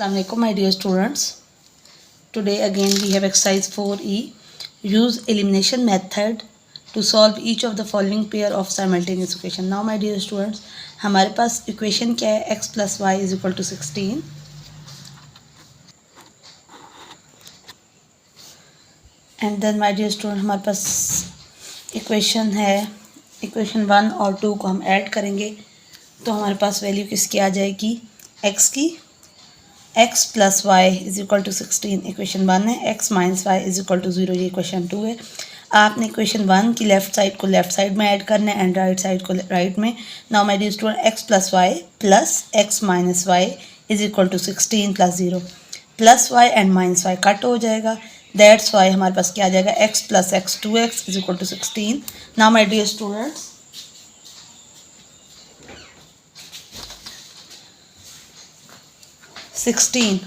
Assalamu alaikum my dear students. Today again we have exercise 4e. Use elimination method to solve each of the following pair of simultaneous equation. Now my dear students, हमारे पास equation क्या है? x plus y is equal to 16. And then my dear student हमारे पास equation है, equation 1 और 2 को हम add करेंगे तो हमारे पास वैल्यू किसकी आ जाएगी? x की. x plus Y is equal to 16 equation 1 है. x minus Y is equal to 0 ये इक्वेशन 2 है. आपने इक्वेशन 1 की लेफ्ट साइड को लेफ्ट साइड में ऐड करना है एंड राइट साइड को राइट में. Now my dear student x plus Y plus x minus Y is equal to 16 plus 0. Plus Y and minus Y cut हो जाएगा. That's why हमारे पास क्या आ जाएगा? x plus x 2x is equal to 16. Now my dear students, sixteen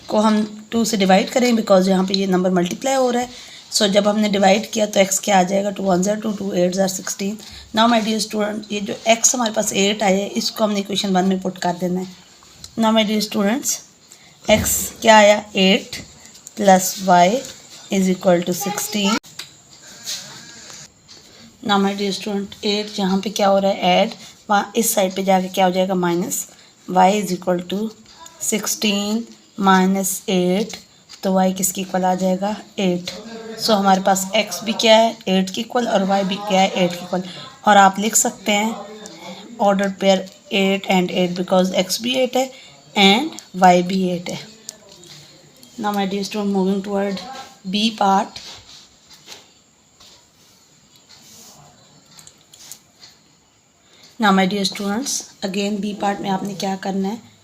को हम 2 से divide करें बिकॉज यहाँ पे ये नंबर मल्टीप्लाई हो रहा है. सो जब हमने डिवाइड किया तो x क्या आ जाएगा? 2 1 2 2 8 16. नाउ माय डियर स्टूडेंट, ये जो x हमारे पास 8 आया है इसको हमने इक्वेशन 1 में पुट कर देना है. Now my dear students, x क्या आया? 8 plus Y is equal to 16. Now my dear student, 8 यहाँ पे क्या हो रहा है? ऐड. वहाँ इस साइड पे जाके क्या हो जाएगा? Minus. y is equal to 16 minus 8, तो y किसकी इक्वल आ जाएगा? 8. सो हमारे पास x भी क्या है? 8 की इक्वल और y भी क्या है? 8 की इक्वल. और आप लिख सकते हैं order pair 8 and 8 because x भी 8 है एंड y भी 8 है. Now my dear student, moving toward B part. Now my dear students, again B part में आपने क्या करना है?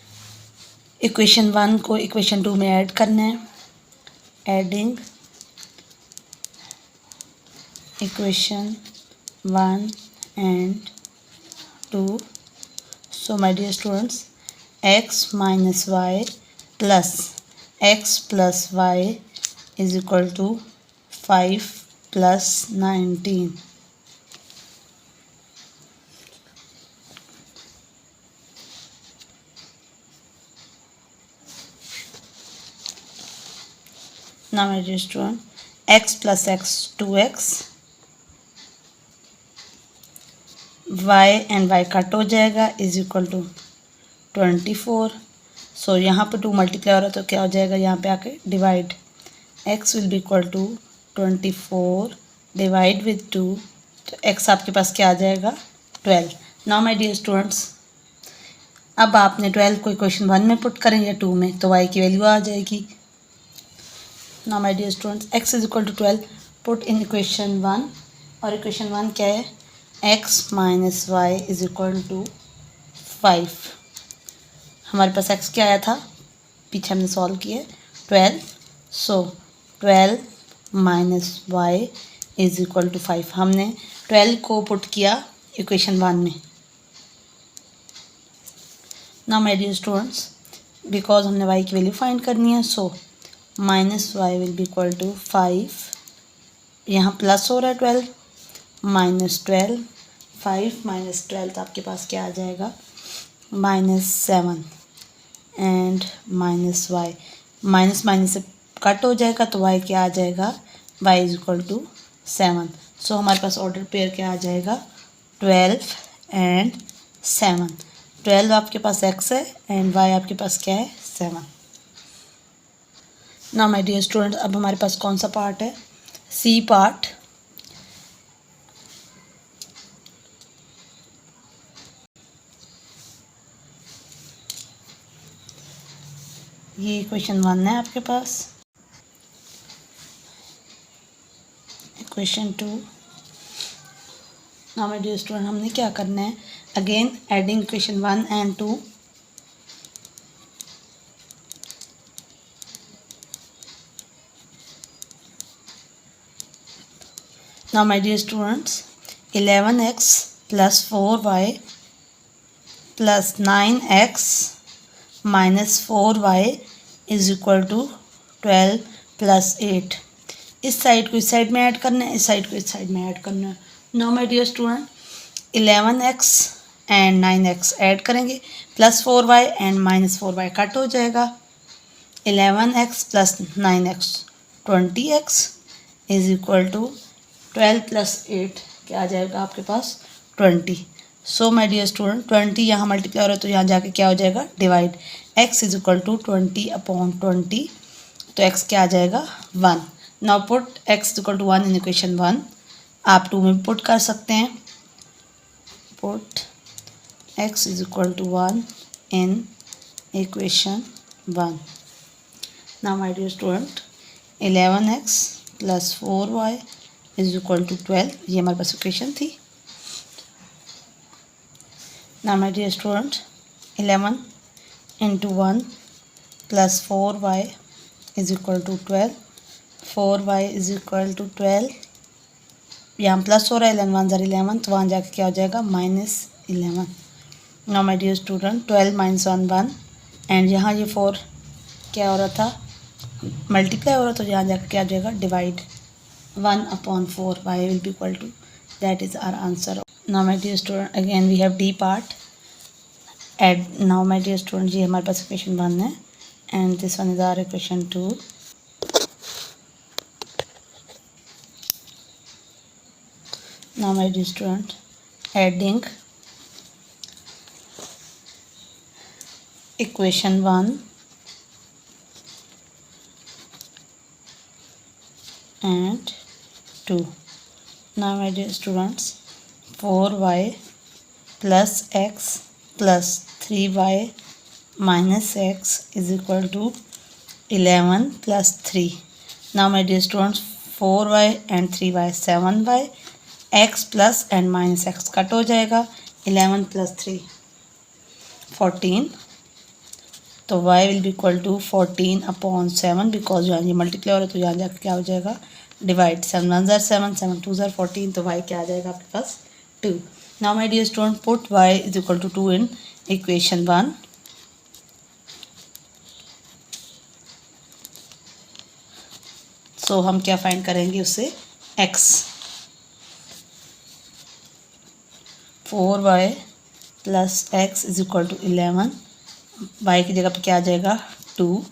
इक्वेशन 1 को इक्वेशन 2 में ऐड करना है. Adding equation 1 and 2. So my dear students, x minus Y plus x plus Y is equal to 5 plus 19. Now my dear student, x plus x 2x, y and y cut हो जाएगा is equal to 24. सो यहाँ पे 2 multiply हो रहा है तो क्या हो जाएगा? यहाँ पे आके divide. x will be equal to 24 divide with 2, तो x आपके पास क्या आ जाएगा? 12. नाउ माय डियर स्टूडेंट्स, अब आपने 12 को इक्वेशन 1 में पुट करें या 2 में तो y की वैल्यू आ जाएगी. Now my dear students, x is equal to 12 put in equation 1 और equation 1 क्या है? x minus y is equal to 5. हमारे पास x क्या आया था? पीछे हमने सॉल्व किया 12. सो 12 minus y is equal to 5. हमने 12 को पुट किया equation 1 में. Now my dear students, because हमने y की वैल्यू फाइंड करनी है so minus Y will be equal to 5. यहाँ प्लस हो रहा है 12 माइनस 12. 5 माइनस 12 तो आपके पास क्या आ जाएगा? -7 and minus y. Minus minus से कट हो जाएगा तो वाई क्या आ जाएगा? y is equal to 7. So हमारे पास ऑर्डर पेयर क्या आ जाएगा? 12 एंड 7. 12 आपके पास x है एंड y आपके पास क्या है? 7. ना माय डियर स्टूडेंट, अब हमारे पास कौन सा पार्ट है? C part. ये इक्वेशन 1 है आपके पास. इक्वेशन 2. ना माय डियर स्टूडेंट, हमने क्या करना है? Again adding equation 1 and 2. Now my dear students, 11x plus 4y plus 9x minus 4y is equal to 12 plus 8. इस साइड को इस साइड में ऐड करना है, इस साइड को इस साइड में ऐड करना है. Now my dear student, 11x and 9x add करेंगे, +4y एंड -4y कट हो जाएगा। 11x + 9x 20x is equal to 12 + 8 क्या आ जाएगा आपके पास 20। सो माय डियर स्टूडेंट 20 यहाँ मल्टीप्लाई हो रहा है तो यहाँ जाके क्या हो जाएगा divide. x is equal to 20/20 तो x क्या आ जाएगा 1। Now put x is equal to 1 in equation 1। आप 2 में पुट कर सकते हैं। Put x is equal to 1 in equation 1। Now my dear student 11x + 4y is equal to 12 ये हमारे पास इक्वेशन थी। Now my dear student 11 × 1 + 4y is equal to 12। 4y is equal to 12 यहाँ प्लस हो रहा है 11 * 11 तो वहाँ जाके क्या हो जाएगा -11। Now my dear student 12 - 1 1 and यहाँ ये 4 क्या हो रहा था मल्टीप्लाई हो रहा तो यहाँ जाकर क्या हो जाएगा divide. 1/4 y will be equal to that is our answer. Now my dear student again we have D part. Add now my dear student ये हमारे पास इक्वेशन 1 है and this one is our equation 2. Now my dear student adding equation 1 and 2. Now my dear students 4y plus x plus 3y minus x is equal to 11 plus 3. Now my dear students 4y and 3y 7y x plus and minus x cut हो जाएगा 11 plus 3 14 तो y will be equal to 14/7 because यहाँ ये multiply हो रहा है तो यहाँ जाकर क्या हो जाएगा डिवाइड। 7 1 ज़र 7 7 2 ज़र 14 तो y क्या आ जाएगा आपके पास 2। Now my dear student put y is equal to 2 in equation 1। So हम क्या फाइंड करेंगे उससे x 4y + x is equal to 11 y की जगह पे क्या आ जाएगा 2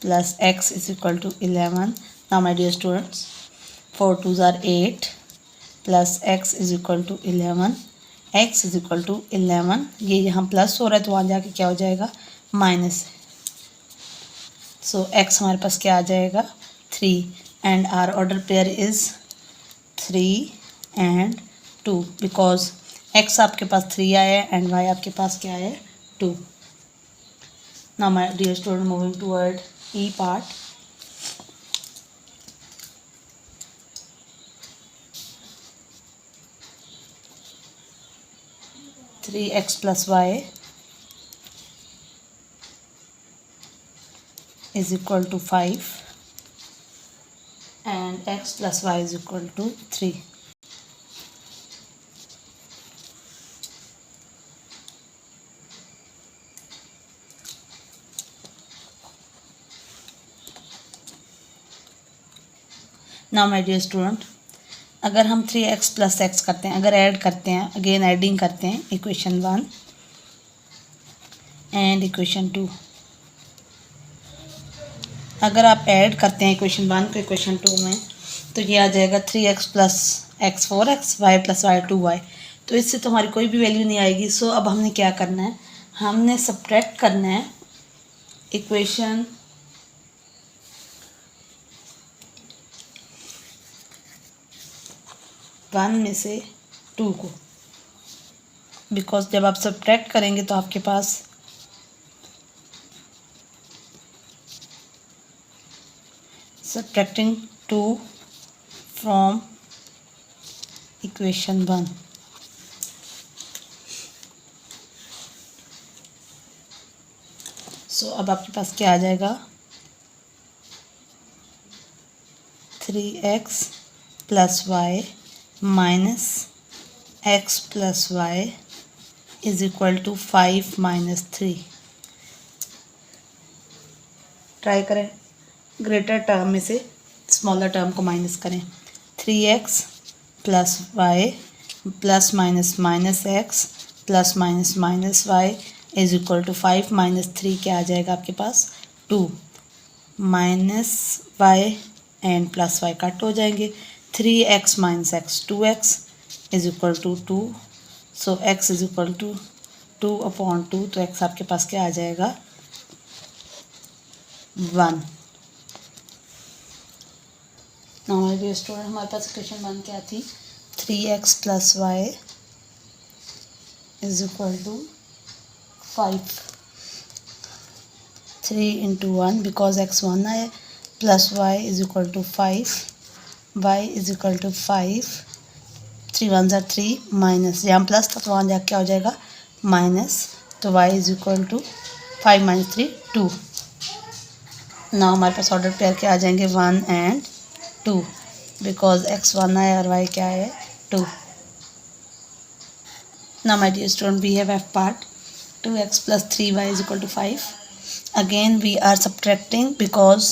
+ x is equal to 11। Now my dear students 4 2 ज़र 8 + x is equal to 11 x is equal to 11 ये यहाँ प्लस हो रहा है तो वहाँ जाके क्या हो जाएगा माइनस। सो x हमारे पास क्या आ जाएगा 3 and our order pair is 3 and 2 because x आपके पास 3 आया है एंड y आपके पास क्या है 2। Now my dear student moving toward E part. Three x plus y is equal to 5 and x plus y is equal to 3. Now my dear student अगर हम 3x + x करते हैं अगर ऐड करते हैं अगेन एडिंग करते हैं equation 1 and equation 2। अगर आप ऐड करते हैं इक्वेशन 1 को इक्वेशन 2 में तो ये आ जाएगा 3x + x 4x y + y 2y। तो इससे तो हमारी कोई भी वैल्यू नहीं आएगी। सो अब हमने क्या करना है हमने सब्ट्रैक्ट करना है इक्वेशन 1 में से 2 को बिकॉज जब आप सब्ट्रैक्ट करेंगे तो आपके पास सब्ट्रैक्टिंग 2 फ्रॉम इक्वेशन 1 सो अब आपके पास क्या आ जाएगा 3x + y minus x plus y is equal to 5 minus 3। Try करें ग्रेटर टर्म में से स्मॉलर टर्म को माइनस करें 3x + y ± -x plus minus minus Y is equal to 5 minus 3 क्या आ जाएगा आपके पास 2 minus y and plus y cut हो जाएंगे 3x minus x 2x is equal to 2 so x is equal to 2/2 तो x आपके पास क्या आ जाएगा 1। हमारे स्टूडेंट हमारे पास क्वेश्चन 1 क्या थी 3x plus Y is equal to 5 3 into 1 because x 1 है plus Y is equal to 5 y is equal to 5 3 1 ज़ा 3 माइनस यहाँ प्लस था तो वहाँ जाके क्या हो जाएगा माइनस तो y is equal to 5 minus 3 2। ना हमारे पास ऑर्डर पेयर के आ जाएंगे 1 एंड 2 बिकॉज x 1 है और y क्या है 2। Now my dear student we have F part 2x plus 3y is equal to 5 again we are subtracting because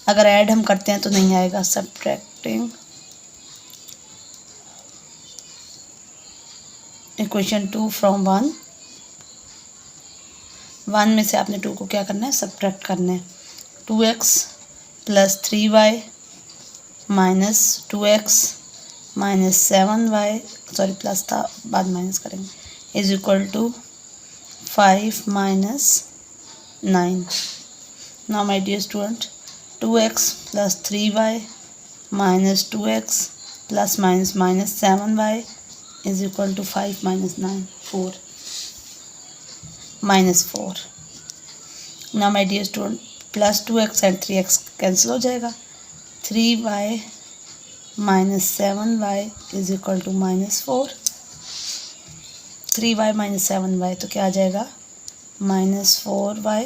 अगर ऐड हम करते हैं तो नहीं आएगा subtracting इक्वेशन 2 फ्रॉम 1 में से आपने 2 को क्या करना है सब्ट्रैक्ट करना है 2x plus 3y minus 2x minus 7y sorry plus था बाद माइनस करेंगे is equal to 5 minus 9। Now my dear student 2x plus 3y minus 2x plus minus minus 7y is equal to 5 minus 9 4 minus 4। Now my dear student plus 2x and 3x cancel हो जाएगा 3y minus 7y is equal to minus 4 3y minus 7y तो क्या आ जाएगा minus 4y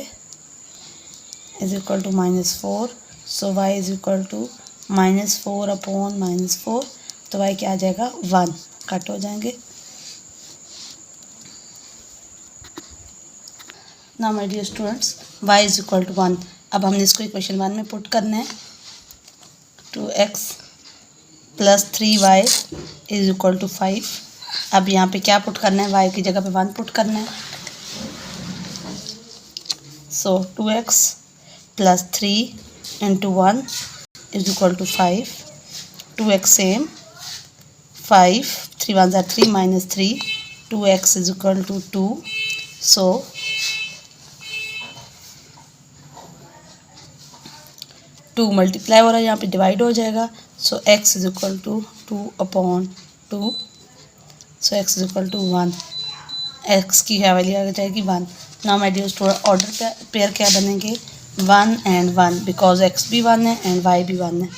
is equal to minus 4 so y is equal to minus 4 upon minus 4 तो y क्या आ जाएगा 1 कट हो जाएंगे। Now my dear students y is equal to 1 अब हमने इसको इक्वेशन 1 में पुट करना है 2x plus 3y is equal to 5 अब यहाँ पे क्या पुट करना है y की जगह पे 1 पुट करना है so 2x plus 3 into 1 is equal to 5 2x same 5 3 1 ज़ा 3 minus 3 2x is equal to 2 so 2 multiply हो रहा है यहाँ पे डिवाइड हो जाएगा so x is equal to 2/2 so x is equal to 1 x की क्या वैल्यू आ जाएगी 1। Now my dear student order pair क्या बनेंगे 1 एंड 1 बिकॉज x भी 1 है एंड y भी 1 है